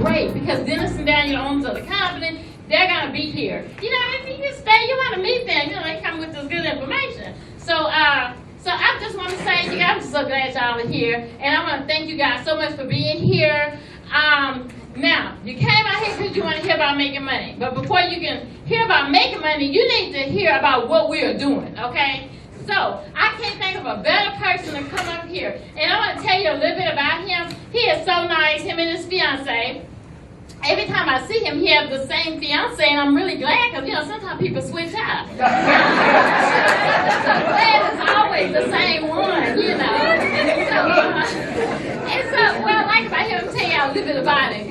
great because Dennis and Daniel, owners of the company, they're going to be here. You know, if you can stay, you want to meet them. You know, they come with this good information. So I just want to say, you guys, I'm so glad y'all are here, and I want to thank you guys so much for being here. Now, you came out here because you want to hear about making money, but before you can hear about making money, you need to hear about what we are doing, okay? So, I can't think of a better person to come up here, and I want to tell you a little bit about him. He is so nice, him and his fiance. Every time I see him, he has the same fiance, and I'm really glad because, you know, sometimes people switch out. So glad it's always the same one, you know. Well, I like about him, I'll tell you a little bit about him.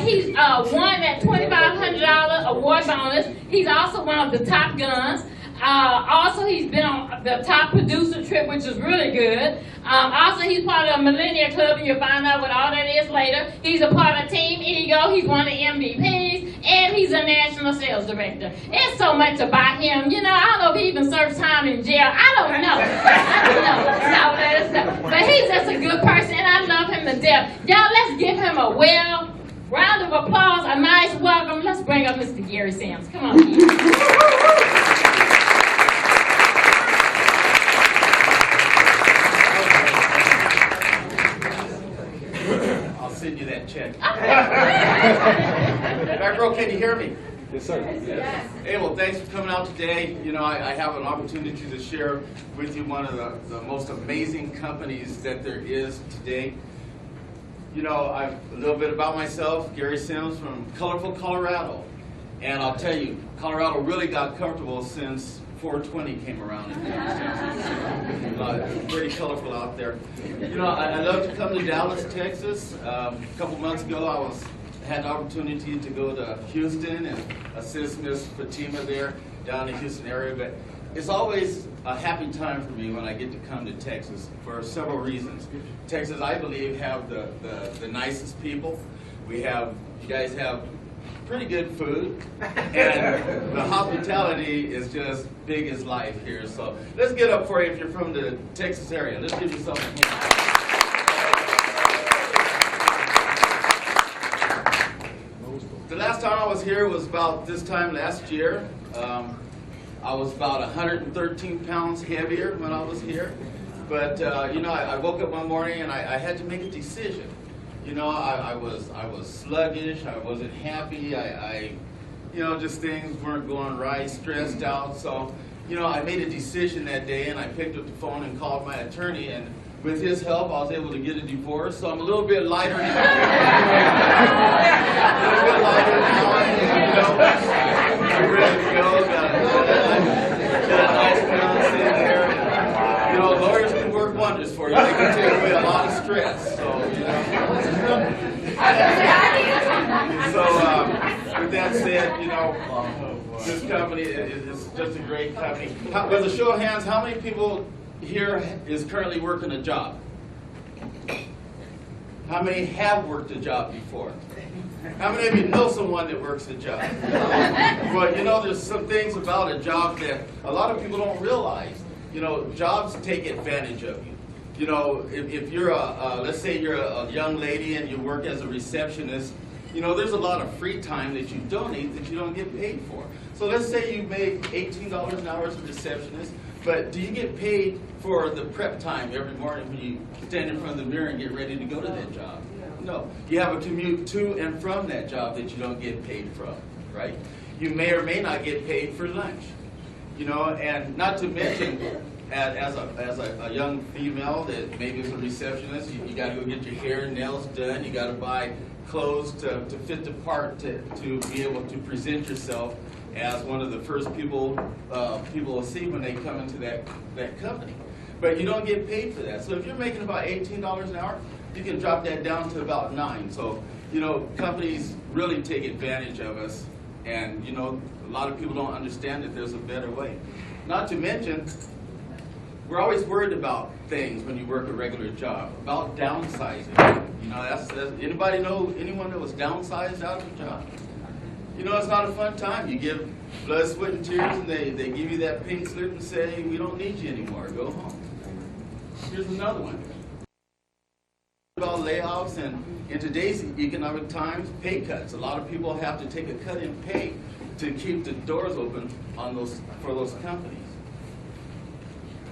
He's won that $2,500 award bonus. He's also one of the Top Guns. Also, he's been on the top producer trip, which is really good. Also, he's part of the Millennial Club, and you'll find out what all that is later. He's a part of Team Ego. He's one of the MVPs, and he's a national sales director. There's so much about him. You know, I don't know if he even serves time in jail. I don't know. But he's just a good person, and I love him to death. Y'all, let's give him a round of applause, a nice welcome. Let's bring up Mr. Gary Sams. Come on, Gary. Send you that check. Back row, can you hear me? Yes, sir. Yes. Hey, well, thanks for coming out today. You know, I have an opportunity to share with you one of the most amazing companies that there is today. You know, a little bit about myself, Gary Sims from colorful Colorado. And I'll tell you, Colorado really got comfortable since 420 came around. Pretty colorful out there. You know, I love to come to Dallas, Texas. A couple months ago, I had the opportunity to go to Houston and assist Miss Fatima there down in the Houston area. But it's always a happy time for me when I get to come to Texas for several reasons. Texas, I believe, have the nicest people. You guys have pretty good food, and the hospitality is just big as life here. So let's get up for you if you're from the Texas area. Let's give you something here. The last time I was here was about this time last year. I was about 113 pounds heavier when I was here. But you know, I woke up one morning and I had to make a decision. You know, I was sluggish. I wasn't happy. You know, just things weren't going right. Stressed out. So, you know, I made a decision that day, and I picked up the phone and called my attorney. And with his help, I was able to get a divorce. So I'm a little bit lighter now. A little bit lighter now. You know, I'm ready to go. Got a nice fiance there. You know, lawyers can work wonders for you. They can take away a lot of stress. So, you know. So, with that said, you know, this company is just a great company. With a show of hands, how many people here is currently working a job? How many have worked a job before? How many of you know someone that works a job? Well, you know, there's some things about a job that a lot of people don't realize. You know, jobs take advantage of you. You know, if you're let's say you're a young lady and you work as a receptionist, you know, there's a lot of free time that you donate that you don't get paid for. So let's say you make $18 an hour as a receptionist, but do you get paid for the prep time every morning when you stand in front of the mirror and get ready to go to that job? No. You have a commute to and from that job that you don't get paid from, right? You may or may not get paid for lunch. You know, and not to mention, as a young female that maybe is a receptionist, you got to go get your hair and nails done. You got to buy clothes to fit the part to be able to present yourself as one of the first people will see when they come into that company. But you don't get paid for that. So if you're making about $18 an hour, you can drop that down to about $9. So, you know, companies really take advantage of us. And, you know, a lot of people don't understand that there's a better way. Not to mention, we're always worried about things when you work a regular job, about downsizing. You know, that's anybody know anyone that was downsized out of a job? You know, it's not a fun time. You give blood, sweat, and tears, and they give you that pink slip and say, we don't need you anymore, go home. Here's another one. about layoffs and in today's economic times, pay cuts. A lot of people have to take a cut in pay to keep the doors open for those companies.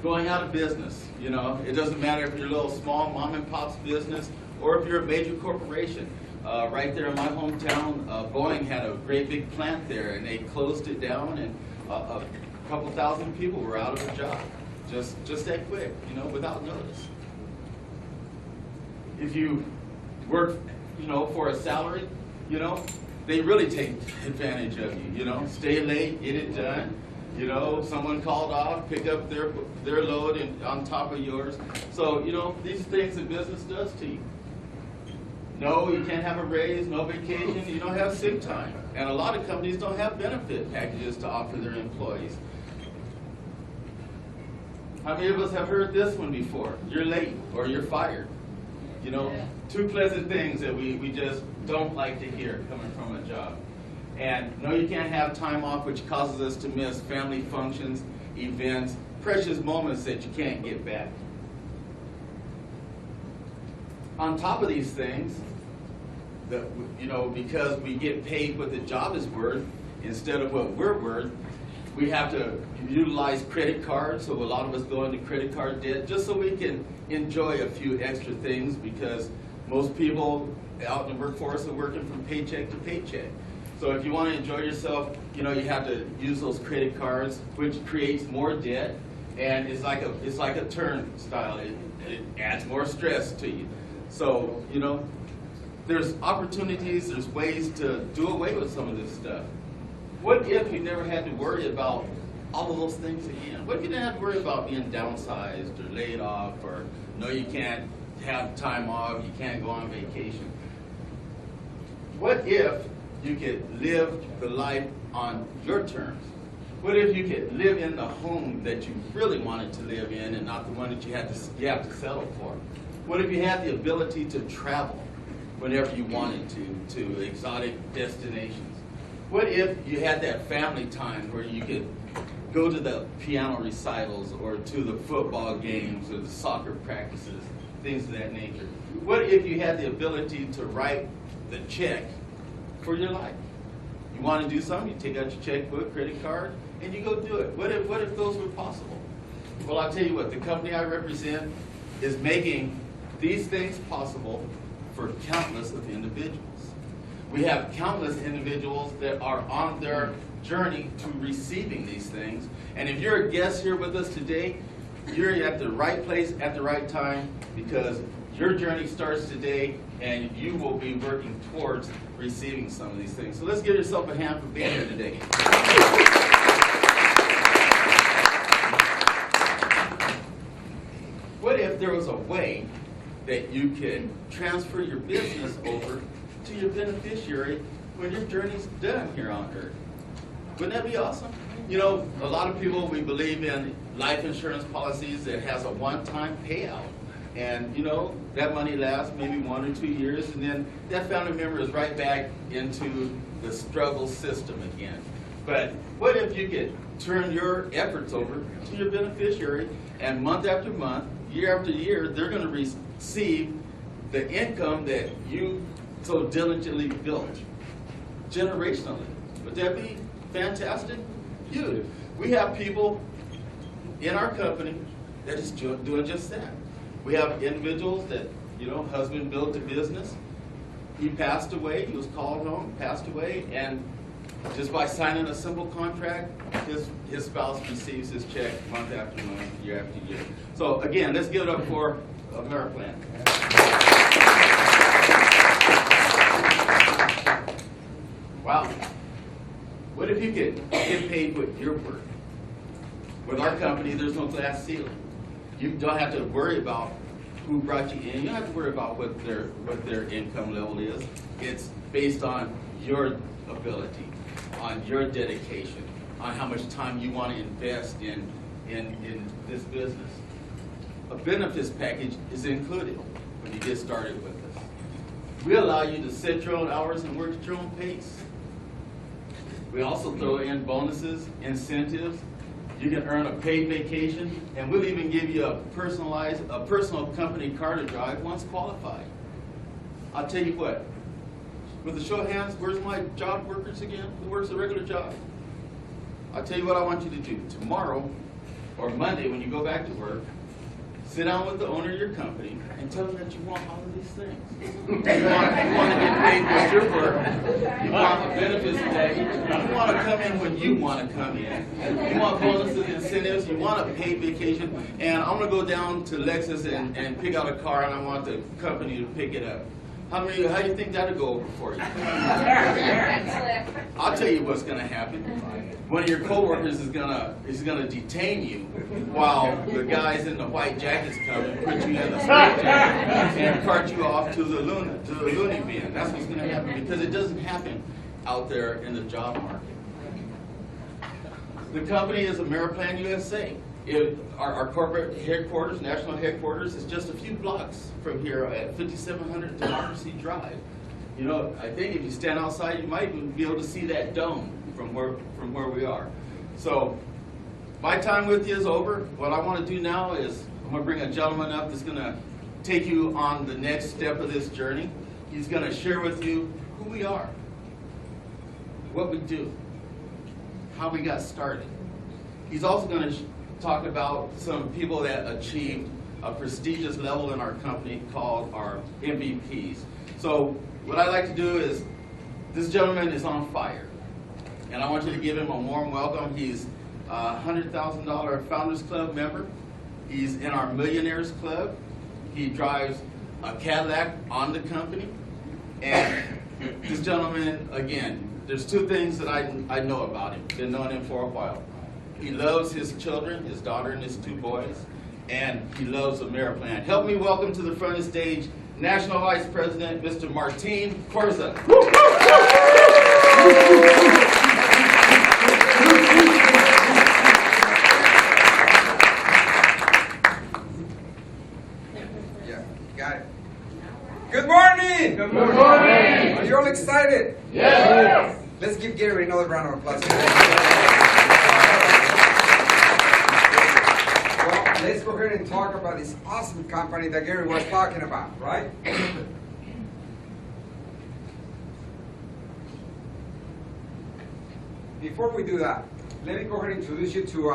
Going out of business, you know, it doesn't matter if you're a little small mom and pop's business or if you're a major corporation. Right there in my hometown, Boeing had a great big plant there and they closed it down and a couple thousand people were out of a job. Just that quick, you know, without notice. If you work, you know, for a salary, you know, they really take advantage of you, you know. Stay late, get it done. You know, someone called off, pick up their load and on top of yours. So, you know, these things that business does to you. No, you can't have a raise, no vacation, you don't have sick time. And a lot of companies don't have benefit packages to offer their employees. How many of us have heard this one before? You're late or you're fired. You know, two pleasant things that we just don't like to hear coming from a job. And no, you can't have time off, which causes us to miss family functions, events, precious moments that you can't get back. On top of these things, you know, because we get paid what the job is worth instead of what we're worth, we have to utilize credit cards, so a lot of us go into credit card debt just so we can enjoy a few extra things because most people out in the workforce are working from paycheck to paycheck. So if you want to enjoy yourself, you know, you have to use those credit cards, which creates more debt, and it's like a turnstile. It adds more stress to you. So, you know, there's opportunities, there's ways to do away with some of this stuff. What if you never had to worry about all of those things again? What if you didn't have to worry about being downsized or laid off or no, you can't have time off, you can't go on vacation? What if you could live the life on your terms? What if you could live in the home that you really wanted to live in and not the one that you have to settle for? What if you had the ability to travel whenever you wanted to exotic destinations? What if you had that family time where you could go to the piano recitals or to the football games or the soccer practices, things of that nature? What if you had the ability to write the check for your life? You want to do something, you take out your checkbook, credit card, and you go do it. What if those were possible? Well, I'll tell you what, the company I represent is making these things possible for countless of individuals. We have countless individuals that are on their journey to receiving these things. And if you're a guest here with us today, you're at the right place at the right time because your journey starts today and you will be working towards receiving some of these things. So let's give yourself a hand for being here today. What if there was a way that you could transfer your business over to your beneficiary when your journey's done here on earth? Wouldn't that be awesome? You know, a lot of people, we believe in life insurance policies that has a one-time payout. And, you know, that money lasts maybe 1 or 2 years, and then that family member is right back into the struggle system again. But what if you could turn your efforts over to your beneficiary, and month after month, year after year, they're going to receive the income that you so diligently built generationally? Would that be fantastic? Huge. We have people in our company that is doing just that. We have individuals that, you know, husband built a business. He passed away. He was called home, passed away, and just by signing a simple contract, his spouse receives his check month after month, year after year. So again, let's give it up for AmeriPlan. Wow. What if you could get paid what you're worth? With our company, there's no glass ceiling. You don't have to worry about who brought you in. You don't have to worry about what their income level is. It's based on your ability, on your dedication, on how much time you want to invest in this business. A benefits package is included when you get started with us. We allow you to set your own hours and work at your own pace. We also throw in bonuses, incentives, You can earn a paid vacation, and we'll even give you a personal company car to drive once qualified. I'll tell you what, with a show of hands, where's my job workers again? Who works a regular job? I'll tell you what I want you to do. Tomorrow, or Monday when you go back to work, sit down with the owner of your company and tell them that you want all of these things. You want to get paid what you're worth. You want the benefits today. You want to come in when you want to come in. You want bonuses, incentives. You want a paid vacation. And I'm going to go down to Lexus and pick out a car, and I want the company to pick it up. How do you think that'll go over for you? I'll tell you what's going to happen. One of your coworkers is gonna detain you while the guys in the white jackets come and put you in the straight jacket and cart you off to the loony bin. That's what's gonna happen, because it doesn't happen out there in the job market. The company is AmeriPlan USA. Our corporate headquarters, national headquarters, is just a few blocks from here at 5700 Democracy Drive. You know, I think if you stand outside, you might even be able to see that dome from where we are. So my time with you is over. What I want to do now is I'm going to bring a gentleman up that's going to take you on the next step of this journey. He's going to share with you who we are, what we do, how we got started. He's also going to talk about some people that achieved a prestigious level in our company called our MVPs. So what I like to do is, this gentleman is on fire. And I want you to give him a warm welcome. He's a $100,000 Founders Club member. He's in our Millionaires Club. He drives a Cadillac on the company. And this gentleman, again, there's two things that I know about him. Been knowing him for a while. He loves his children, his daughter and his two boys, and he loves AmeriPlan. Help me welcome to the front of the stage National Vice President, Mr. Martin Corza. Good morning! Good morning! Are you all excited? Yes! Let's give Gary another round of applause. Well, let's go ahead and talk about this awesome company that Gary was talking about, right? Before we do that, let me go ahead and introduce you to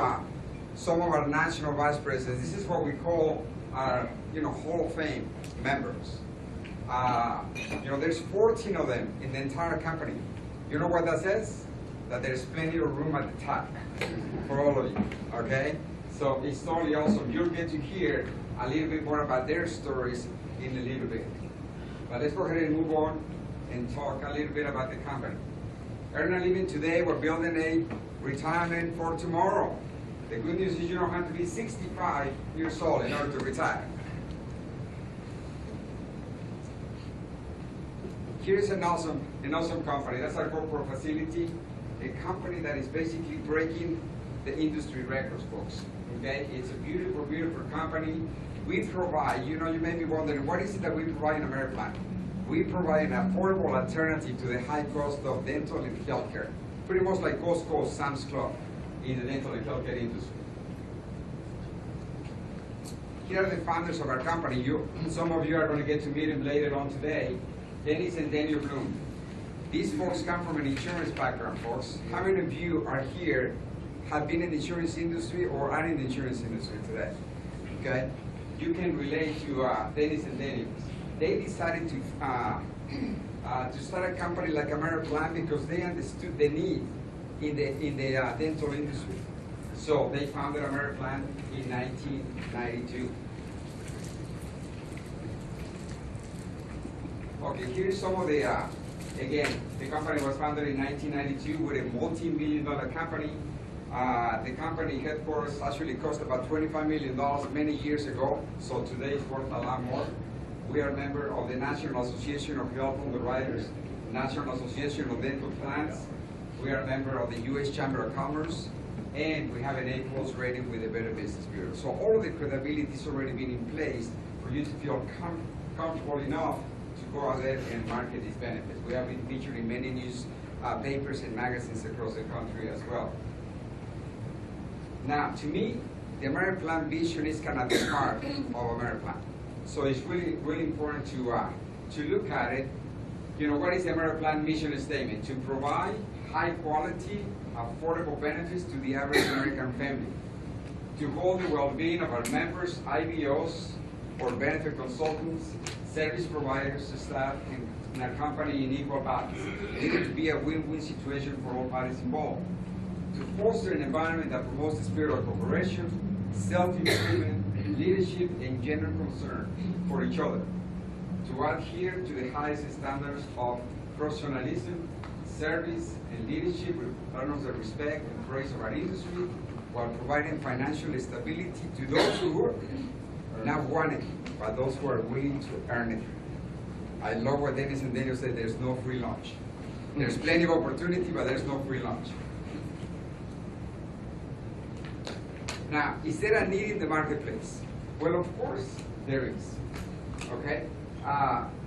some of our national vice presidents. This is what we call our, Hall of Fame members. There's 14 of them in the entire company. You know what that says? That there's plenty of room at the top for all of you, okay? So it's totally awesome. You'll get to hear a little bit more about their stories in a little bit. But let's go ahead and move on and talk a little bit about the company. Earn a living today, we're building a retirement for tomorrow. The good news is you don't have to be 65 years old in order to retire. Here's an awesome company. That's our corporate facility, a company that is basically breaking the industry records, folks. Okay, it's a beautiful, beautiful company. We provide, you may be wondering, what is it that we provide in AmeriPlan? We provide an affordable alternative to the high cost of dental and healthcare. Pretty much like Costco, Sam's Club in the dental and healthcare industry. Here are the founders of our company. Some of you are going to get to meet them later on today. Dennis and Daniel Bloom. These folks come from an insurance background, folks. How many of you are here, have been in the insurance industry or are in the insurance industry today? Okay? You can relate to Dennis and Daniel. They decided to start a company like AmeriPlan because they understood the need in the dental industry. So they founded AmeriPlan in 1992. Okay, here's some of the, again, the company was founded in 1992 with a multi-million-dollar company. The company headquarters actually cost about $25 million many years ago, so today it's worth a lot more. We are a member of the National Association of Health Underwriters, National Association of Dental Plans. We are a member of the U.S. Chamber of Commerce, and we have an A+ rating with the Better Business Bureau. So all of the credibility has already been in place for you to feel comfortable enough to go out there and market these benefits. We have been featured in many news papers and magazines across the country as well. Now, to me, the AmeriPlan vision is kind of the heart of AmeriPlan. So it's really, really important to look at it. You know, what is the AmeriPlan mission statement? To provide high quality, affordable benefits to the average American family. To hold the well-being of our members, IBOs, or benefit consultants, service providers, staff, and our company in equal balance. It needs to be a win-win situation for all parties involved. To foster an environment that promotes the spirit of cooperation, self-improvement, leadership, and genuine concern for each other. To adhere to the highest standards of professionalism, service, and leadership with earners of respect and praise of our industry, while providing financial stability to those who not want it, but those who are willing to earn it. I love what Dennis and Daniel said, there's no free lunch. There's plenty of opportunity, but there's no free lunch. Now, is there a need in the marketplace? Well, of course, there is. Okay?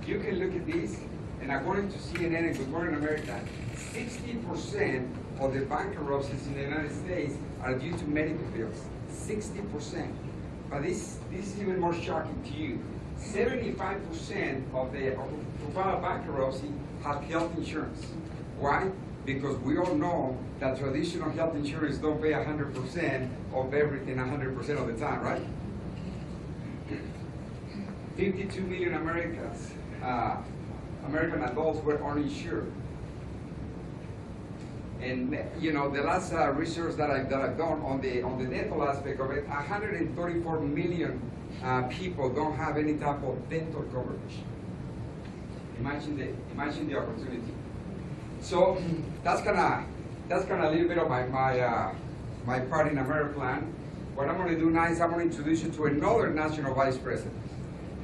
You can look at this, and according to CNN and Good Morning America, 60% of the bankruptcies in the United States are due to medical bills. 60%. But this is even more shocking to you. 75% of the who file bankruptcy have health insurance. Why? Because we all know that traditional health insurance don't pay 100% of everything 100% of the time, right? 52 million American adults were uninsured. And you know, the last research that I've done on the dental aspect of it, 134 million people don't have any type of dental coverage. Imagine the opportunity. So that's kind of a little bit of my part in AmeriPlan. What I'm going to do now is I'm going to introduce you to another national vice president.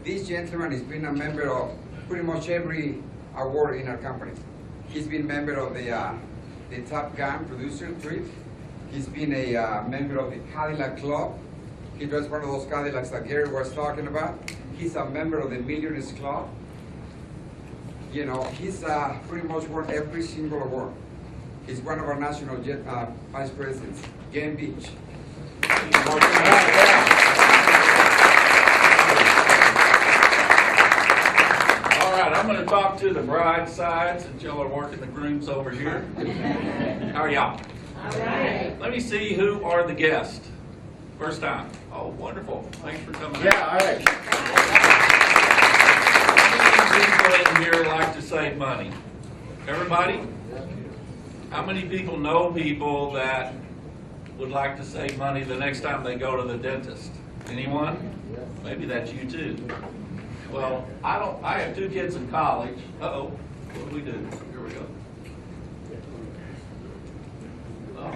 This gentleman has been a member of pretty much every award in our company. He's been a member of the Top Gun producer trip. He's been a member of the Cadillac Club. He drives one of those Cadillacs that Gary was talking about. He's a member of the Millionaires Club. You know, he's pretty much won every single award. He's one of our national vice presidents, Game Beach. All right, I'm going to talk to the bride side since y'all are working the grooms over here. How are y'all? All right. Let me see who are the guests. First time. Oh, wonderful. Thanks for coming. Yeah, all right. How many people in here like to save money? Everybody? How many people know people that would like to save money the next time they go to the dentist? Anyone? Maybe that's you too. Well, I have 2 kids in college. Uh-oh. What do we do? Here we go. Oh.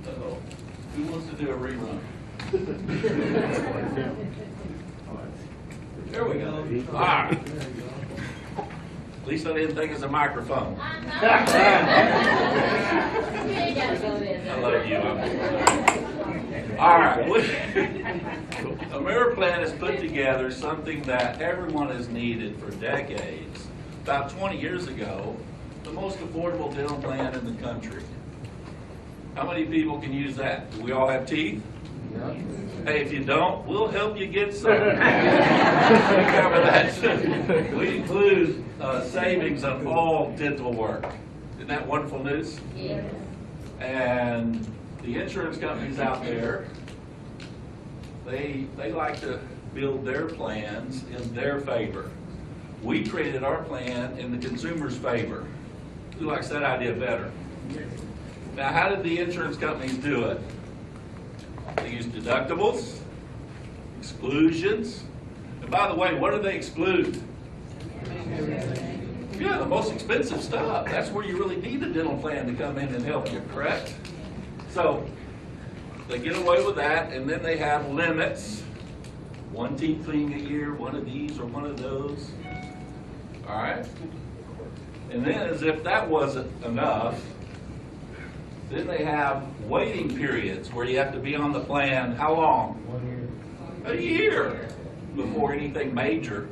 Uh-oh. Who wants to do a rerun? There we go. All right. At least I didn't think it's a microphone. I love you. All right. AmeriPlan has put together something that everyone has needed for decades. About 20 years ago, the most affordable dental plan in the country. How many people can use that? Do we all have teeth? Yeah. Hey, if you don't, we'll help you get some. Cover that. We include savings on all dental work. Isn't that wonderful news? Yeah. And the insurance companies out there, they like to build their plans in their favor. We created our plan in the consumer's favor. Who likes that idea better? Now, how did the insurance companies do it? They use deductibles, exclusions. And by the way, what do they exclude? Yeah, the most expensive stuff. That's where you really need a dental plan to come in and help you, correct? So they get away with that, and then they have limits. 1 teeth cleaning a year, one of these or one of those. All right? And then as if that wasn't enough, then they have waiting periods where you have to be on the plan. How long? 1 year. A year before anything major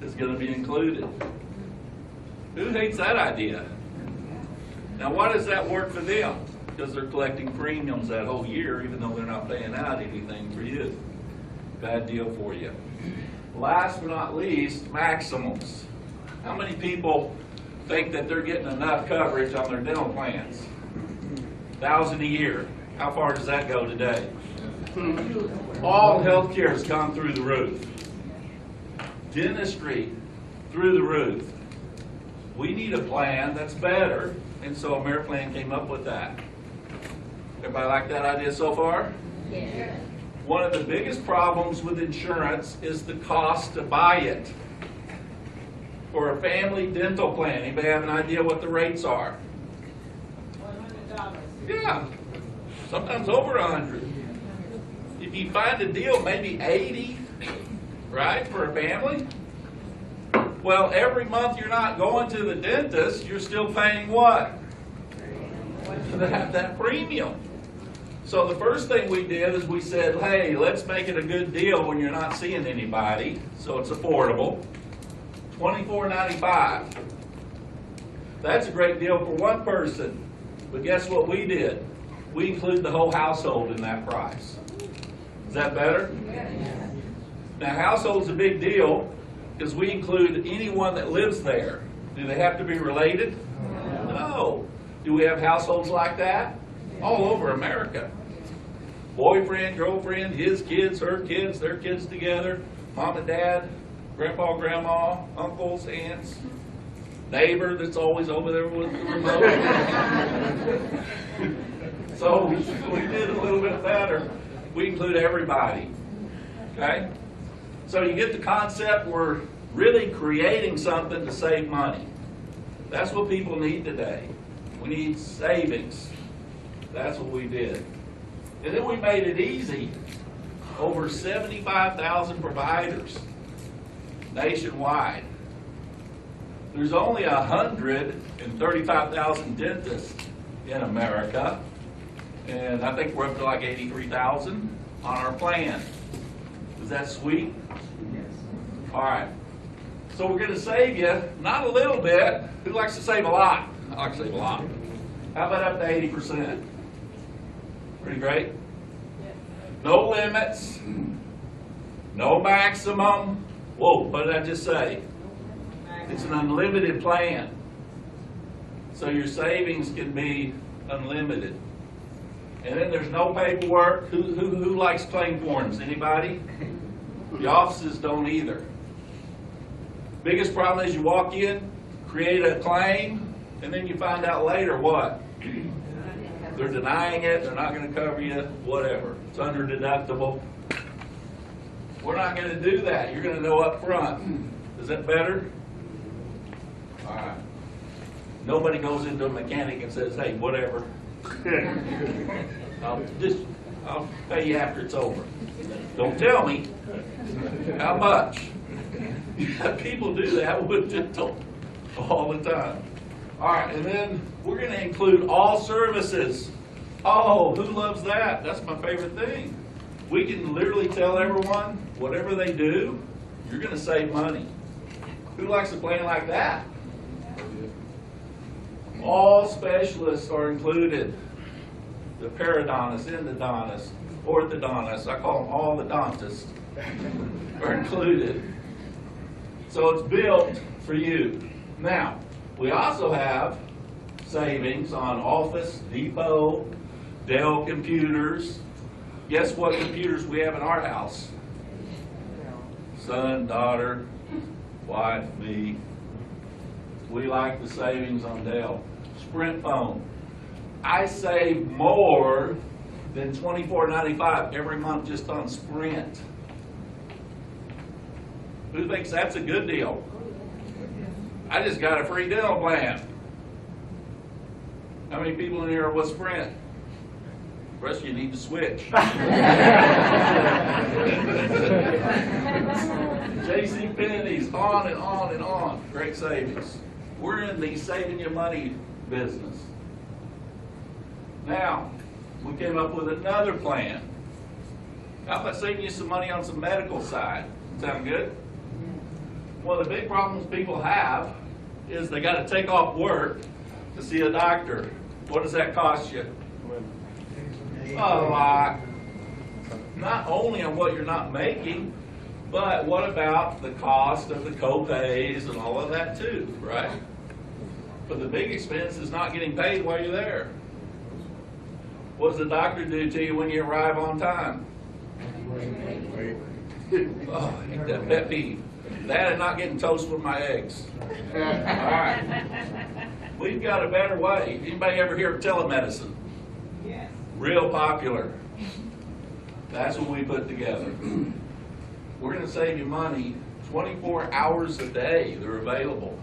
is going to be included. Who hates that idea? Now, why does that work for them? Because they're collecting premiums that whole year, even though they're not paying out anything for you. Bad deal for you. Last but not least, maximums. How many people think that they're getting enough coverage on their dental plans? $1,000 a year. How far does that go today? All healthcare has gone through the roof. Dentistry, through the roof. We need a plan that's better, and so AmeriPlan came up with that. Everybody like that idea so far? Yeah. One of the biggest problems with insurance is the cost to buy it. For a family dental plan, anybody have an idea what the rates are? $100. Yeah, sometimes over 100. If you find a deal, maybe 80, right, for a family? Well, every month you're not going to the dentist, you're still paying what? That premium. So the first thing we did is we said, hey, let's make it a good deal when you're not seeing anybody, so it's affordable. $24.95. That's a great deal for one person. But guess what we did? We include the whole household in that price. Is that better? Now, household's a big deal because we include anyone that lives there. Do they have to be related? No. Do we have households like that? All over America. Boyfriend, girlfriend, his kids, her kids, their kids together, mom and dad, grandpa, grandma, uncles, aunts, neighbor that's always over there with the remote. So we did a little bit better. We include everybody. Okay? So you get the concept, we're really creating something to save money. That's what people need today. We need savings. That's what we did. And then we made it easy. Over 75,000 providers nationwide. There's only 135,000 dentists in America. And I think we're up to like 83,000 on our plan. Is that sweet? Yes. All right. So we're going to save you, not a little bit. Who likes to save a lot? I like to save a lot. How about up to 80%? Pretty great. No limits. No maximum. Whoa, what did I just say? It's an unlimited plan. So your savings can be unlimited. And then there's no paperwork. Who likes claim forms? Anybody? The offices don't either. Biggest problem is you walk in, create a claim, and then you find out later what? They're denying it, they're not going to cover you, whatever. It's under deductible. We're not going to do that. You're going to know up front. Is that better? All right. Nobody goes into a mechanic and says, hey, whatever. I'll pay you after it's over. Don't tell me. How much? People do that with dental all the time. All right, and then we're going to include all services. Oh, who loves that? That's my favorite thing. We can literally tell everyone, whatever they do, you're going to save money. Who likes a plan like that? All specialists are included. The periodontist, endodontist, orthodontist, I call them all the dentists, are included. So it's built for you. Now, we also have savings on Office Depot, Dell computers. Guess what computers we have in our house? Son, daughter, wife, me. We like the savings on Dell. Sprint phone. I save more than $24.95 every month just on Sprint. Who thinks that's a good deal? I just got a free dental plan. How many people in here are with Sprint? The rest of you need to switch. JCPenney's, on and on and on. Great savings. We're in the saving you money business. Now, we came up with another plan. How about saving you some money on some medical side? Sound good? One of the big problems people have is they got to take off work to see a doctor. What does that cost you? A lot. Not only on what you're not making, but what about the cost of the co-pays and all of that too, right? But the big expense is not getting paid while you're there. What does the doctor do to you when you arrive on time? Oh, I hate that pet peeve. That and not getting toast with my eggs. All right. We've got a better way. Anybody ever hear of telemedicine? Yes. Real popular. That's what we put together. We're going to save you money 24 hours a day. They're available.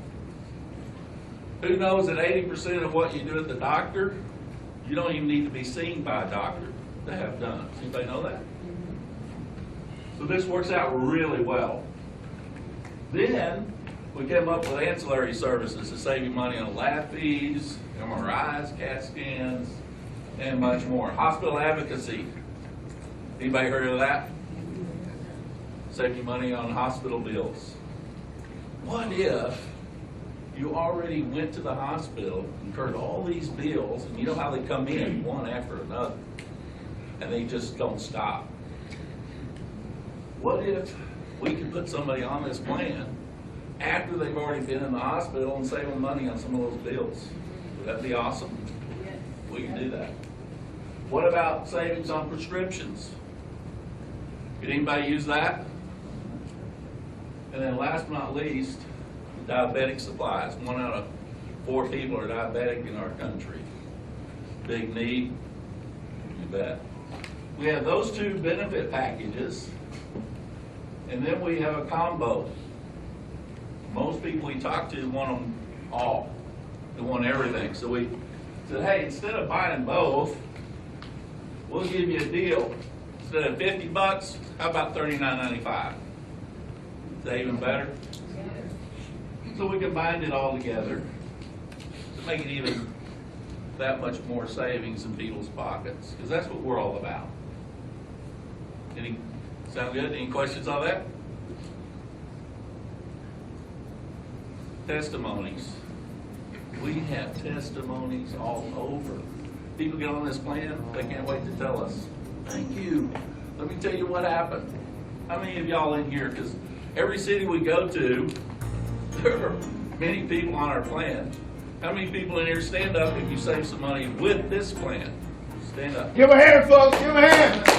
Who knows that 80% of what you do at the doctor, you don't even need to be seen by a doctor to have done. Does anybody know that? So this works out really well. Then we came up with ancillary services to save you money on lab fees, MRIs, CAT scans, and much more. Hospital advocacy. Anybody heard of that? Save you money on hospital bills. What if you already went to the hospital, incurred all these bills, and you know how they come in one after another, and they just don't stop? What if we could put somebody on this plan after they've already been in the hospital and save them money on some of those bills? Would that be awesome? Yes. We can do that. What about savings on prescriptions? Did anybody use that? And then last but not least, diabetic supplies. 1 out of 4 people are diabetic in our country. Big need? You bet. We have those 2 benefit packages, and then we have a combo. Most people we talk to want them all. They want everything. So we said, hey, instead of buying both, we'll give you a deal. Instead of $50, how about $39.95? Is that even better? So we combined it all together to make it even that much more savings in people's pockets, because that's what we're all about. Any sound good? Any questions on that? Testimonies. We have testimonies all over. People get on this plan, they can't wait to tell us. Thank you. Let me tell you what happened. How many of y'all in here, because every city we go to, there are many people on our plan. How many people in here stand up if you save some money with this plan? Stand up. Give a hand, folks. Give a hand.